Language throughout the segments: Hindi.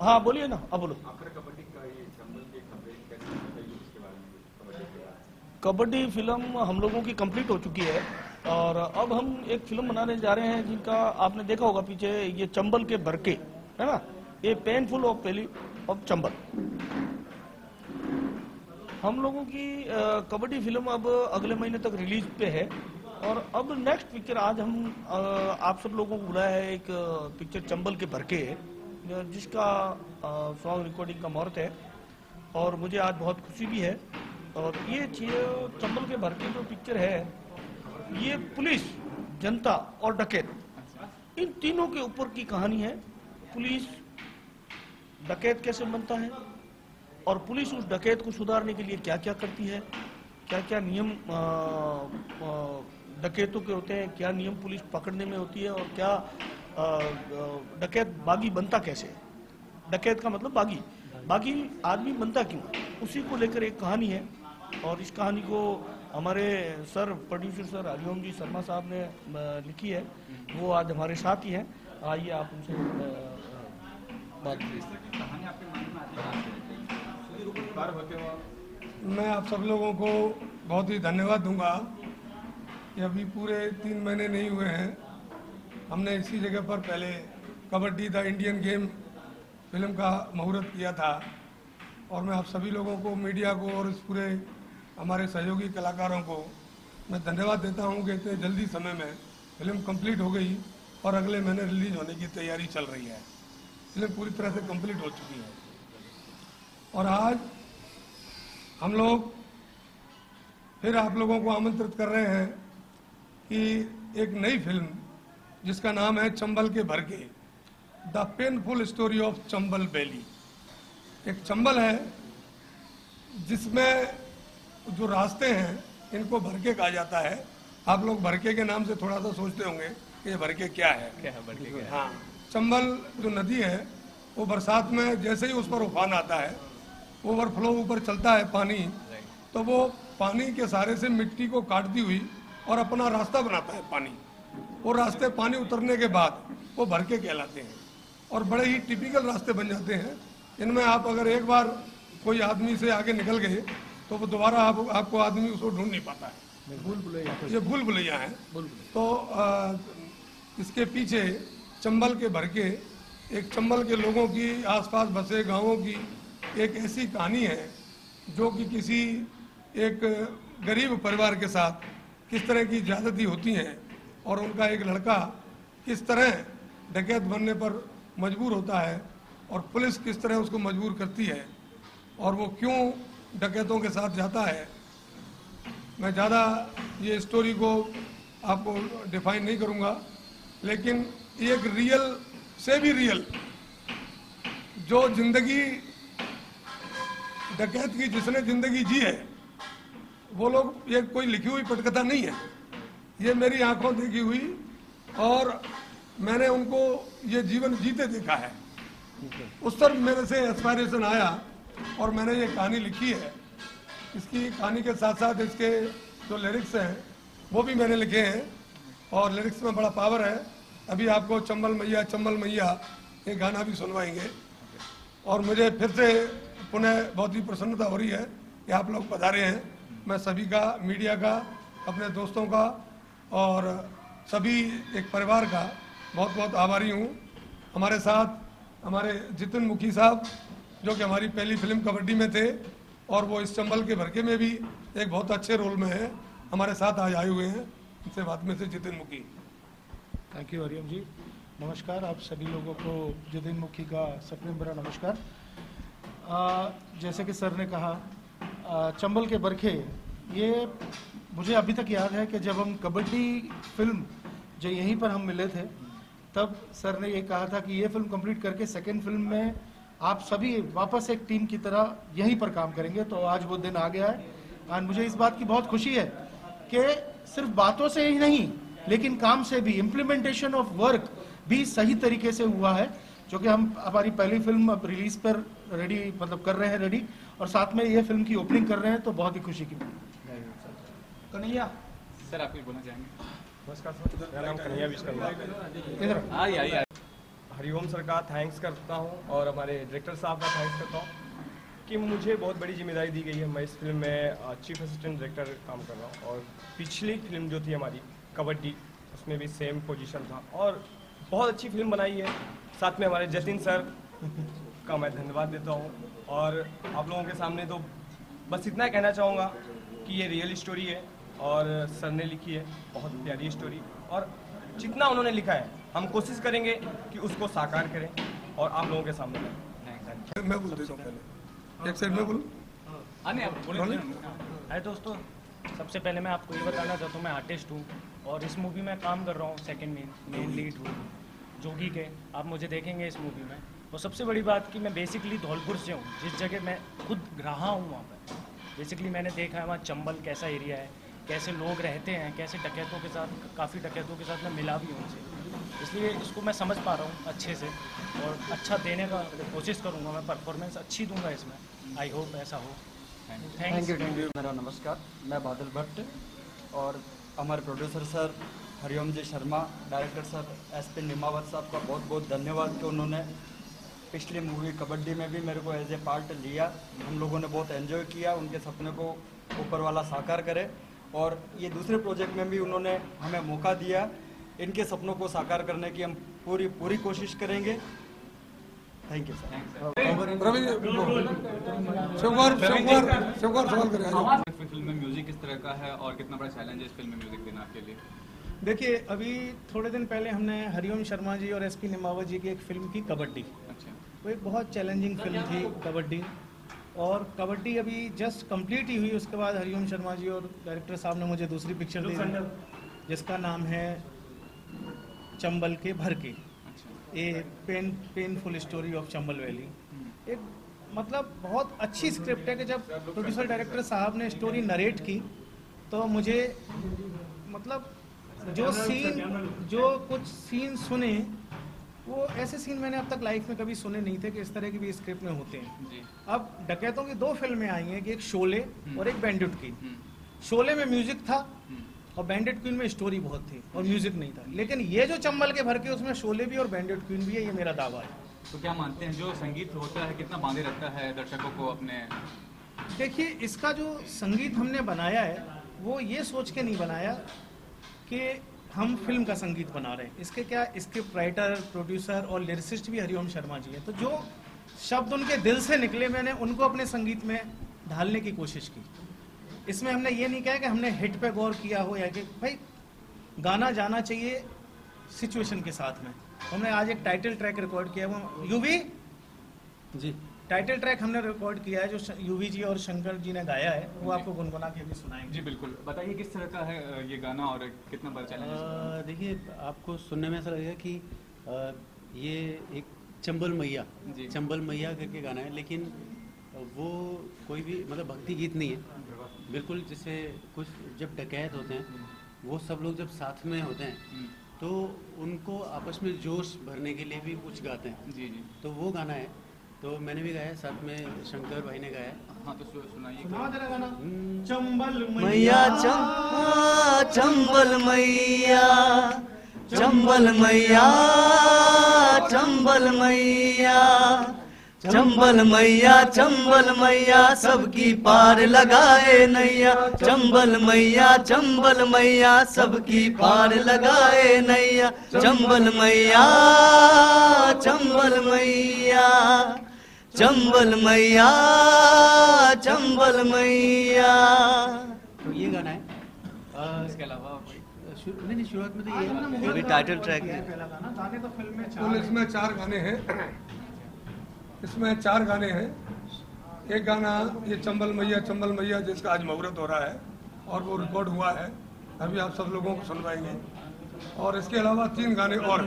हाँ बोलिए ना, अब बोलो। आखिर कबड्डी का ये चंबल की खबरें कैसे बताइए उसके बारे में, कबड्डी के बारे में। कबड्डी फिल्म हम लोगों की कंप्लीट हो चुकी है और अब हम एक फिल्म बनाने जा रहे हैं जिनका आपने देखा होगा पीछे, ये चंबल के बरके है ना, ये पेनफुल ऑफ पहली ऑफ चंबल। हम लोगों की कबड्डी फिल्म अब अगले महीने तक रिलीज पे है और अब नेक्स्ट पिक्चर आज हम आप सब लोगों को बुलाया है, एक पिक्चर चंबल के बरके जिसका सॉन्ग रिकॉर्डिंग का मुहूर्त है और मुझे आज बहुत खुशी भी है। और ये चंबल के बरके जो पिक्चर है ये पुलिस, जनता और डकैत, इन तीनों के ऊपर की कहानी है। पुलिस डकैत कैसे बनता है और पुलिस उस डकैत को सुधारने के लिए क्या क्या करती है, क्या क्या नियम डकैतों के होते हैं, क्या नियम पुलिस पकड़ने में होती है और क्या डकैत बागी बनता कैसे है। डकैत का मतलब बागी, बागी आदमी बनता क्यों, उसी को लेकर एक कहानी है। और इस कहानी को हमारे सर प्रोड्यूसर सर हरिओम जी शर्मा साहब ने लिखी है, वो आज हमारे साथ ही हैं। आइए आप उनसे बात कीजिए। मैं आप सब लोगों को बहुत ही धन्यवाद दूंगा कि अभी पूरे 3 महीने नहीं हुए हैं, हमने इसी जगह पर पहले kabaddi the Indian game film का मुहूर्त किया था। और मैं आप सभी लोगों को, मीडिया को और इस पूरे हमारे सहयोगी कलाकारों को मैं धन्यवाद देता हूं कि इतने जल्दी समय में फिल्म कंप्लीट हो गई और अगले महीने रिलीज होने की तैयारी चल रही है। फिल्म पूरी तरह से कंप्लीट हो चुकी है और आज हम लोग फिर आप लोगों को आमंत्रित कर रहे हैं कि एक नई फिल्म जिसका नाम है चंबल के भरके, the painful story of Chambal valley. एक चंबल है जिसमें जो रास्ते हैं इनको भरके कहा जाता है। आप लोग भरके के नाम से थोड़ा सा सोचते होंगे कि ये भरके क्या है। हाँ, चंबल जो नदी है वो बरसात में जैसे ही उस पर उफान आता है, ओवरफ्लो ऊपर चलता है पानी, तो वो पानी के सहारे से मिट्टी को काटती हुई और अपना रास्ता बनाता है पानी। वो रास्ते पानी उतरने के बाद वो भरके कहलाते हैं और बड़े ही टिपिकल रास्ते बन जाते हैं। इनमें आप अगर एक बार कोई आदमी से आगे निकल गए तो वो दोबारा आपको आदमी उसको ढूंढ नहीं पाता है। ये भूल भुलैया है। तो इसके पीछे चंबल के भरके एक चंबल के लोगों की, आसपास बसे गांवों की एक ऐसी कहानी है जो कि किसी एक गरीब परिवार के साथ किस तरह की ज्यादती होती है और उनका एक लड़का किस तरह डकैत बनने पर मजबूर होता है और पुलिस किस तरह उसको मजबूर करती है और वो क्यों डकैतों के साथ जाता है। मैं ज़्यादा ये स्टोरी को आपको डिफाइन नहीं करूँगा, लेकिन एक रियल से भी रियल जो जिंदगी डकैत की जिसने जिंदगी जी है, वो लोग, ये कोई लिखी हुई पटकथा नहीं है, ये मेरी आंखों देखी हुई और मैंने उनको ये जीवन जीते देखा है। उस पर मेरे से एस्पायरेशन आया और मैंने ये कहानी लिखी है। इसकी कहानी के साथ साथ इसके जो लिरिक्स हैं वो भी मैंने लिखे हैं और लिरिक्स में बड़ा पावर है। अभी आपको चंबल मैया ये गाना भी सुनवाएंगे। और मुझे फिर से पुनः बहुत ही प्रसन्नता हो रही है कि आप लोग पधारे हैं। मैं सभी का, मीडिया का, अपने दोस्तों का और सभी एक परिवार का बहुत बहुत आभारी हूँ। हमारे साथ हमारे जितिन मुखी साहब जो कि हमारी पहली फिल्म कबड्डी में थे और वो इस चंबल के भरके में भी एक बहुत अच्छे रोल में है, हमारे साथ आज आए हुए हैं। इनसे बात में से जितिन मुखी। थैंक यू हरिओम जी। नमस्कार आप सभी लोगों को, जितिन मुखी का सप्रेम बड़ा नमस्कार। जैसे कि सर ने कहा, चंबल के बरके, ये मुझे अभी तक याद है कि जब हम कबड्डी फिल्म जो यहीं पर हम मिले थे तब सर ने ये कहा था कि ये फिल्म कंप्लीट करके सेकेंड फिल्म में आप सभी वापस एक टीम की तरह यहीं पर काम करेंगे। तो आज वो दिन आ गया है और मुझे इस बात की बहुत खुशी है कि सिर्फ बातों से ही नहीं लेकिन काम से भी, इम्प्लीमेंटेशन ऑफ वर्क भी सही तरीके से हुआ है, जो कि हम हमारी पहली फिल्म अब रिलीज पर रेडी, मतलब कर रहे हैं रेडी, और साथ में ये फिल्म की ओपनिंग कर रहे हैं, तो बहुत ही खुशी की बात। कन्हैया सर आप कुछ बोलना चाहेंगे? नमस्कार सर, मेरा नाम कन्हैया विश्वकर्मा। इधर हरिओम सर का थैंक्स करता हूँ और हमारे डायरेक्टर साहब का थैंक्स करता हूँ कि मुझे बहुत बड़ी जिम्मेदारी दी गई है। मैं इस फिल्म में चीफ असिस्टेंट डायरेक्टर काम कर रहा हूँ और पिछली फिल्म जो थी हमारी कबड्डी, उसमें भी सेम पोजीशन था और बहुत अच्छी फिल्म बनाई है। साथ में हमारे जतिन सर का मैं धन्यवाद देता हूँ और आप लोगों के सामने तो बस इतना कहना चाहूँगा कि ये रियल स्टोरी है और सर ने लिखी है बहुत प्यारी स्टोरी, और जितना उन्होंने लिखा है हम कोशिश करेंगे कि उसको साकार करें और आप लोगों के सामने लाएं। मैं बोल देता हूँ पहले, एक साइड में बोलूँ। हाय दोस्तों, सबसे पहले मैं आपको ये बताना चाहता हूँ मैं आर्टिस्ट हूँ और इस मूवी में काम कर रहा हूँ, सेकंड मेन लीड हूँ जोगी के। आप मुझे देखेंगे इस मूवी में। और सबसे बड़ी बात कि मैं बेसिकली धौलपुर से हूँ, जिस जगह मैं खुद रहा हूँ वहाँ पर बेसिकली मैंने देखा है वहाँ चंबल कैसा एरिया है, कैसे लोग रहते हैं, कैसे डकैतों के साथ, काफ़ी डकैतों के साथ मैं मिला भी हूँ उनसे, इसलिए इसको मैं समझ पा रहा हूँ अच्छे से और अच्छा देने का कोशिश करूँगा। मैं परफॉर्मेंस अच्छी दूंगा इसमें, आई होप ऐसा हो। Thank you. मेरा नमस्कार, मैं बादल भट्ट और हमारे प्रोड्यूसर सर हरिओम जी शर्मा, डायरेक्टर सर SP निमावत साहब का बहुत बहुत धन्यवाद कि उन्होंने पिछली मूवी कबड्डी में भी मेरे को एज ए पार्ट लिया। हम लोगों ने बहुत एंजॉय किया, उनके सपने को ऊपर वाला साकार करे और ये दूसरे प्रोजेक्ट में भी उन्होंने हमें मौका दिया। इनके सपनों को साकार करने की हम पूरी कोशिश करेंगे। Thank you sir. सवाल करें। फिल्म में म्यूजिक किस तरह का है और कितना बड़ा चैलेंज है इस फिल्म में म्यूजिक देना आपके लिए? देखिए, अभी थोड़े दिन पहले हमने हरिओम शर्मा जी और SP निमावत जी की एक फिल्म की कबड्डी। अच्छा, वो एक बहुत चैलेंजिंग फिल्म थी कबड्डी, और कबड्डी अभी जस्ट कंप्लीट ही हुई। उसके बाद हरिओम शर्मा जी और डायरेक्टर साहब ने मुझे दूसरी पिक्चर दी जिसका नाम है चंबल के भर के, a painful story of Chambal valley. एक मतलब बहुत अच्छी स्क्रिप्ट है कि जब प्रोड्यूसर डायरेक्टर साहब ने स्टोरी नरेट की तो मुझे मतलब जो कुछ सीन सुने वो ऐसे सीन मैंने अब तक लाइफ में कभी सुने नहीं थे कि इस तरह की भी स्क्रिप्ट में होते हैं। जी। अब डकैतों की 2 फिल्में आई हैं कि एक शोले और एक बैंडिट क्वीन। शोले में म्यूजिक था और बैंडिट क्वीन में स्टोरी बहुत थी और म्यूजिक नहीं था, लेकिन ये जो चंबल के भर के उसमें शोले भी और बैंडिट क्वीन भी है, ये मेरा दावा है। तो क्या मानते हैं जो संगीत होता है कितना बांधे रखता है दर्शकों को अपने? देखिए, इसका जो संगीत हमने बनाया है वो ये सोच के नहीं बनाया कि हम फिल्म का संगीत बना रहे हैं। इसके क्या स्क्रिप्ट राइटर, प्रोड्यूसर और लिरिसिस्ट भी हरिओम शर्मा जी हैं, तो जो शब्द उनके दिल से निकले मैंने उनको अपने संगीत में ढालने की कोशिश की। इसमें हमने ये नहीं कहा कि हमने हिट पे गौर किया हो या कि भाई गाना जाना चाहिए सिचुएशन के साथ में। हमने आज एक टाइटल ट्रैक रिकॉर्ड किया, वो यूवी जी टाइटल ट्रैक हमने रिकॉर्ड किया है जो यूवी जी और शंकर जी ने गाया है, वो आपको गुनगुना के भी सुनाएंगे। जी बिल्कुल, बताइए किस तरह का है ये गाना और कितना बड़ा चैलेंज है? देखिए, आपको सुनने में ऐसा लगेगा कि ये एक चंबल मैया, जी। चंबल मैया करके गाना है, लेकिन वो कोई भी मतलब भक्ति गीत नहीं है। बिल्कुल जैसे कुछ जब डकैत होते हैं वो सब लोग जब साथ में होते हैं तो उनको आपस में जोश भरने के लिए भी कुछ गाते हैं। जी जी, तो वो गाना है, तो मैंने भी गाया, साथ में शंकर भाई ने गाया। हाँ तो सुनाइए। सुनाओ जरा गाना। चंबल मैया चंबल मैया, चंबल मैया, चंबल मैया, चंबल मैया, चंबल मैया सबकी पार लगाए नैया। चंबल मैया, चंबल मैया सबकी पार लगाए नैया। चंबल मैया, चंबल मैया, चंबल मैया, चंबल मैया। तो ये गाना है। इसके अलावा नहीं, शुरुआत में तो ये अभी टाइटल ट्रैक है। पहला गाना, गाने तो फिल्म में कुल इसमें 4 गाने हैं। इसमें 4 गाने हैं। एक गाना ये चंबल मैया जिसका आज मुहूर्त हो रहा है और वो रिकॉर्ड हुआ है, अभी आप सब लोगों को सुनवाएंगे। और इसके अलावा 3 गाने और,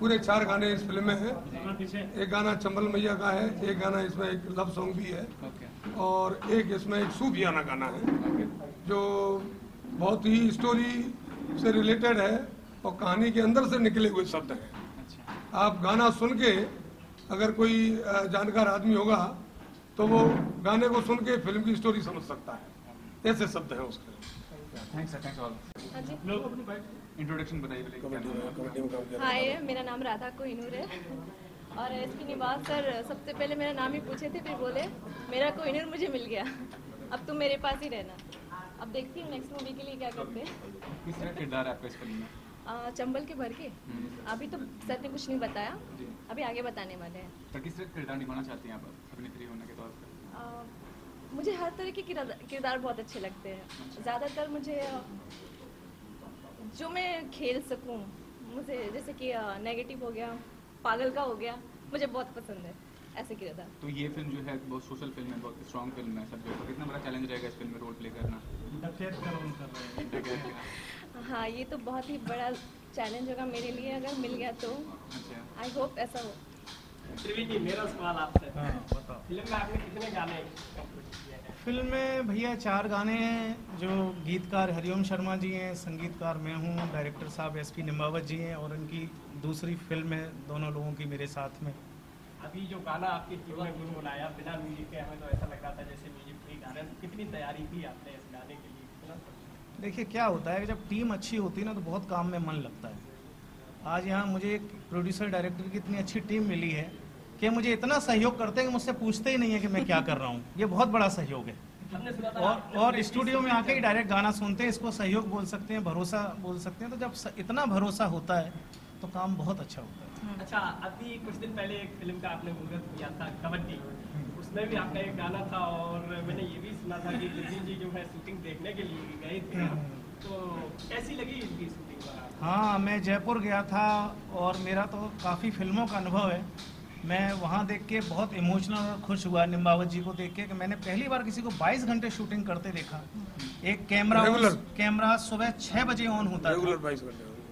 पूरे 4 गाने इस फिल्म में हैं। एक गाना चंबल मैया का है, एक गाना इसमें एक लव सॉन्ग भी है, और एक इसमें एक सूफियाना गाना है जो बहुत ही स्टोरी से रिलेटेड है और कहानी के अंदर से निकले हुए शब्द हैं। आप गाना सुन के अगर कोई जानकार आदमी होगा तो वो गाने को सुन के फिल्म की स्टोरी समझ सकता है, ऐसे शब्द हैं उसके। Thanks all. इंट्रोडक्शन बताइए पहले। हाय, मेरा नाम राधा कोहिनूर है और एसपी निवास सर सबसे पहले मेरा नाम ही पूछे थे, फिर बोले मेरा कोहिनूर मुझे मिल गया, अब तुम मेरे पास ही रहना। अब देखती हूँ नेक्स्ट मूवी के लिए क्या करते हैं। किस तरह किरदार है आपका इस फिल्म में? चंबल के भर के अभी तो सर ने कुछ नहीं बताया, अभी आगे बताने वाले हैं। तो किस तरह किरदार निभाना चाहती हैं आप अभिनेत्री होने के तौर पर? मुझे हर तरह के किरदार बहुत अच्छे लगते हैं। ज़्यादातर मुझे जो मैं खेल सकूं, मुझे जैसे कि नेगेटिव हो गया, पागल का हो गया, मुझे बहुत पसंद है ऐसे किरदार। तो ये फिल्म जो है बहुत सोशल फिल्म है, बहुत स्ट्रॉन्ग फिल्म है सब जगह। कितना बड़ा चैलेंज रहेगा इस फिल्म में रोल प्ले करना? हाँ, ये तो बहुत ही बड़ा चैलेंज होगा मेरे लिए, अगर मिल गया तो। आई होप ऐसा हो। त्रिवेदी, मेरा सवाल आपसे। फिल्म में आपने कितने गाने फिल्म में भैया 4 गाने हैं, जो गीतकार हरिओम शर्मा जी हैं, संगीतकार मैं हूँ, डायरेक्टर साहब एसपी निम्बावत जी हैं, और इनकी दूसरी फिल्म है दोनों लोगों की मेरे साथ में। अभी जो गाना आपकी फिल्म में गुनगुनाया बिना म्यूजिक के, हमें तो ऐसा लग रहा था जैसे म्यूजिक फ्री गा रहे हैं। कितनी तैयारी की आपने इस गाने के लिए? देखिए क्या होता है कि जब टीम अच्छी होती है ना तो बहुत काम में मन लगता है। आज यहाँ मुझे एक प्रोड्यूसर डायरेक्टर की इतनी अच्छी टीम मिली है कि मुझे इतना सहयोग करते हैं कि मुझसे पूछते ही नहीं है कि मैं क्या कर रहा हूँ। ये बहुत बड़ा सहयोग है। और स्टूडियो में आके ही डायरेक्ट गाना सुनते हैं, इसको सहयोग बोल सकते हैं, भरोसा बोल सकते हैं। तो जब इतना भरोसा होता है तो काम बहुत अच्छा होता है। अच्छा, अभी कुछ दिन पहले एक फिल्म का आपने मुहूर्त किया था, कबड्डी, उसमें भी आपका एक गाना था, और मैंने ये भी सुना था कि कृष्ण जी जो है शूटिंग देखने के लिए गए थे, तो कैसी लगी इनकी शूटिंग? हाँ, मैं जयपुर गया था और मेरा तो काफ़ी फिल्मों का अनुभव है। मैं वहाँ देख के बहुत इमोशनल और खुश हुआ निम्बावत जी को देख के कि मैंने पहली बार किसी को 22 घंटे शूटिंग करते देखा। एक कैमरा सुबह 6 बजे ऑन होता था,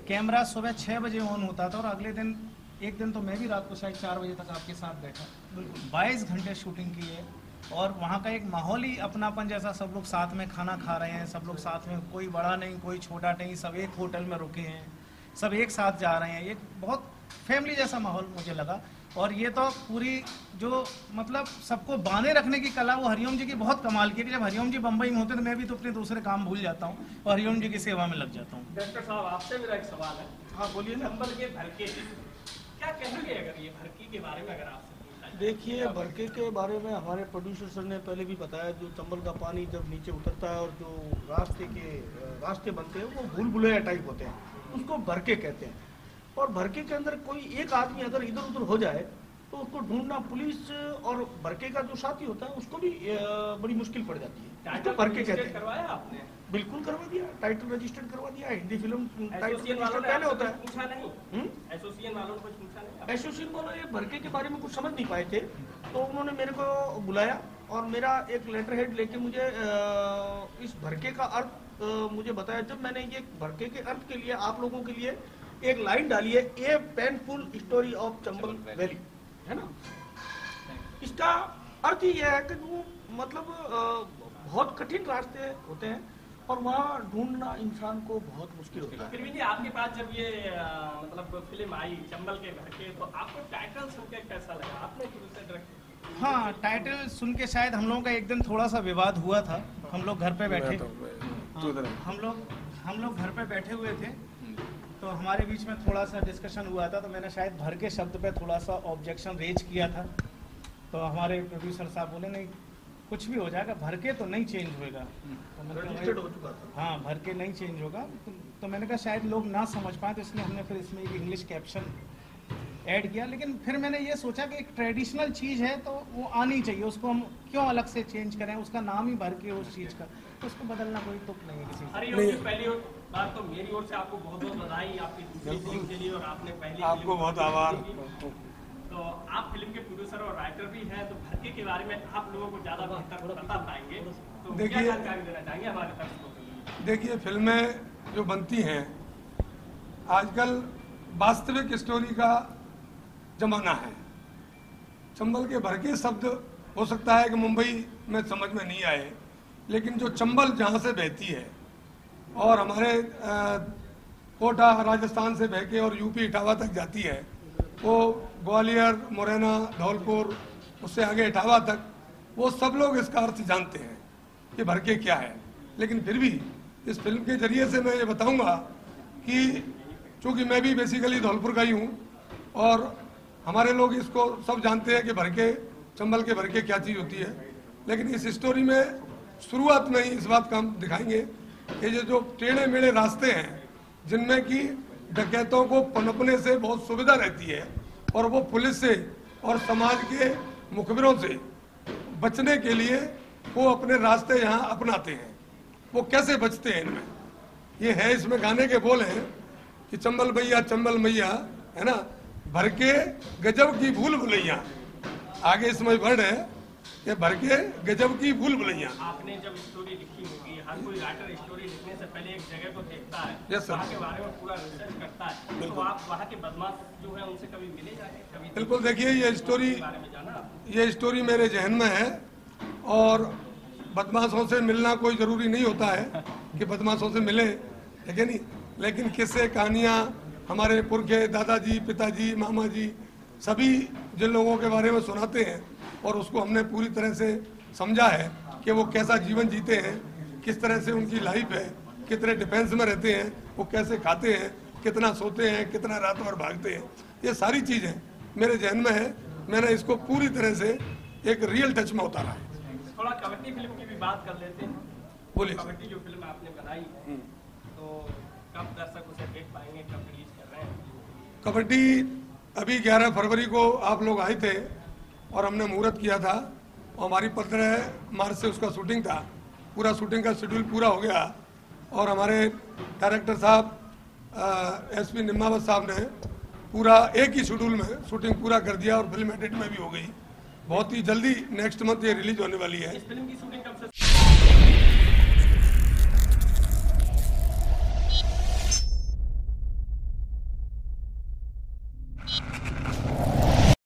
कैमरा सुबह 6 बजे ऑन होता था, और अगले दिन एक दिन तो मैं भी रात को शायद 4 बजे तक आपके साथ बैठा। 22 घंटे शूटिंग की है, और वहाँ का एक माहौल ही अपनापन जैसा, सब लोग साथ में खाना खा रहे हैं, सब लोग साथ में, कोई बड़ा नहीं कोई छोटा नहीं, सब एक होटल में रुके हैं, सब एक साथ जा रहे हैं। ये बहुत फैमिली जैसा माहौल मुझे लगा। और ये तो पूरी जो मतलब सबको बांधे रखने की कला वो हरिओम जी की बहुत कमाल की है कि जब हरिओम जी बम्बई में होते तो मैं भी तो अपने दूसरे काम भूल जाता हूँ और हरिओम जी की सेवा में लग जाता हूँ। डॉक्टर साहब, आपसे मेरा एक सवाल है। हाँ बोलिए। चंबल के भरके क्या कहेंगे अगर ये भरके के बारे में अगर आपसे? देखिए, भरके के बारे में हमारे प्रोड्यूसर सर ने पहले भी बताया, जो चंबल का पानी जब नीचे उतरता है और जो रास्ते बनते हैं वो भूल भुलैया टाइप होते हैं, उसको भरके कहते हैं। और भरके के अंदर कोई एक आदमी अगर इधर उधर हो जाए तो उसको ढूंढना पुलिस और भरके का जो साथी होता है उसको भी बड़ी मुश्किल पड़ जाती है। टाइटल भरके कहते हैं। करवाया आपने? बिल्कुल करवा दिया, टाइटल रजिस्टर्ड करवा दिया। हिंदी फिल्म टाइटल रजिस्टर्ड पहले होता है। पूछा नहीं? एसोसिएशन वालों ने कुछ पूछा नहीं? एसोसिएशन वाले ये भरके के बारे में कुछ समझ नहीं पाए थे, तो उन्होंने मेरे को बुलाया और मेरा एक लेटर हेड लेके मुझे इस भरके का अर्थ मुझे बताया। जब मैंने ये भरके के अर्थ के लिए आप लोगों के लिए एक लाइन डाली है, a painful story of Chambal valley, है ना। इसका अर्थ ही यह है कि वो मतलब बहुत कठिन रास्ते होते हैं और वहाँ ढूंढना इंसान को बहुत मुश्किल होता है। फिर भी आपके पास जब ये मतलब फिल्म आई चंबल के भरके, तो आपको टाइटल सुन के कैसा लगा? आपने शुरू से डायरेक्ट? हाँ, टाइटल सुन के शायद हम लोगों का एक दिन थोड़ा सा विवाद हुआ था। हम लोग घर पे बैठे, हम लोग घर पे बैठे हुए थे, तो हमारे बीच में थोड़ा सा डिस्कशन हुआ था, तो मैंने शायद भर के शब्द पे थोड़ा सा ऑब्जेक्शन रेज किया था। तो हमारे प्रोड्यूसर साहब बोले नहीं, कुछ भी हो जाएगा, भर के तो नहीं चेंज होगा। तो रजिस्टर्ड हो चुका था। हाँ, भर के नहीं चेंज होगा। तो मैंने कहा शायद लोग ना समझ पाए, तो इसलिए हमने फिर इसमें एक इंग्लिश कैप्शन ऐड किया। लेकिन फिर मैंने ये सोचा कि एक ट्रेडिशनल चीज़ है तो वो आनी चाहिए, उसको हम क्यों अलग से चेंज करें, उसका नाम ही भर के उस चीज़ का, तो उसको बदलना कोई तुक नहीं है किसी। पहली बात तो मेरी ओर से आपको बहुत बहुत बधाई आपकी दूसरी फिल्म के लिए, और आपने पहली आपको बहुत आभार। तो आप फिल्म के प्रोड्यूसर और राइटर भी हैं, तो भरके के बारे में आप लोगों को ज़्यादा बेहतर बता पाएंगे, तो क्या जानकारी देना चाहेंगे हमारे दर्शकों के लिए? देखिए, फिल्में जो बनती हैं आजकल वास्तविक स्टोरी का जमाना है। चंबल के भरके शब्द हो सकता है कि मुंबई में समझ में नहीं आए, लेकिन जो चंबल जहाँ से बहती है और हमारे कोटा राजस्थान से बह के और यूपी इटावा तक जाती है, वो ग्वालियर, मुरैना, धौलपुर, उससे आगे इटावा तक, वो सब लोग इसका अर्थ जानते हैं कि भरके क्या है। लेकिन फिर भी इस फिल्म के जरिए से मैं ये बताऊंगा कि चूँकि मैं भी बेसिकली धौलपुर का ही हूँ और हमारे लोग इसको सब जानते हैं कि भरके, चंबल के भरके क्या चीज़ होती है, लेकिन इस स्टोरी में शुरुआत में ही इस बात का हम दिखाएंगे कि ये जो टेढ़े मेढ़े रास्ते हैं जिनमें कि डकैतों को पनपने से बहुत सुविधा रहती है और वो पुलिस से और समाज के मुखबिरों से बचने के लिए वो अपने रास्ते यहाँ अपनाते हैं। वो कैसे बचते हैं इनमें, ये है इसमें गाने के बोल हैं कि चंबल मैया है ना, भर के गजब की भूल भुलैया। आगे इसमें वर्ड है कि भर के गजब की भूल भुलैया। आपने जब स्टोरी लिखी होगी, हर कोई राइटर स्टोरी लिखने से पहले एक जगह को देखता है, यस सर, वहाँ के बारे में पूरा रिसर्च करता है, तो आप वहाँ के बदमाश जो है उनसे कभी मिले जाके? कभी बिल्कुल, देखिए ये स्टोरी मेरे जहन में है और बदमाशों से मिलना कोई ज़रूरी नहीं होता है कि बदमाशों से मिले, ठीक है नहीं, लेकिन किस्से कहानियाँ हमारे पुरखे, दादाजी, पिताजी, मामा जी सभी जिन लोगों के बारे में सुनाते हैं और उसको हमने पूरी तरह से समझा है कि वो कैसा जीवन जीते हैं, किस तरह से उनकी लाइफ है, कितने डिफेंस में रहते हैं, वो कैसे खाते हैं, कितना सोते हैं, कितना रात भर भागते हैं, ये सारी चीज़ें मेरे जहन में है। मैंने इसको पूरी तरह से एक रियल टच में उतारा है। थोड़ा कबड्डी फिल्म की भी बात कर लेते हैं। बोलिए। कबड्डी जो फिल्म आपने बनाई तो कब दर्शक उसे देख पाएंगे, कब रिलीज कर रहे हैं? कबड्डी अभी 11 फरवरी को आप लोग आए थे और हमने मुहूर्त किया था और हमारी 15 मार्च से उसका शूटिंग था। पूरा शूटिंग का शेड्यूल पूरा हो गया और हमारे डायरेक्टर साहब SP निम्मावत साहब ने पूरा एक ही शेड्यूल में शूटिंग पूरा कर दिया और फिल्म एडिट में भी हो गई। बहुत ही जल्दी नेक्स्ट मंथ ये रिलीज होने वाली है। इस फिल्म की शूटिंग कब से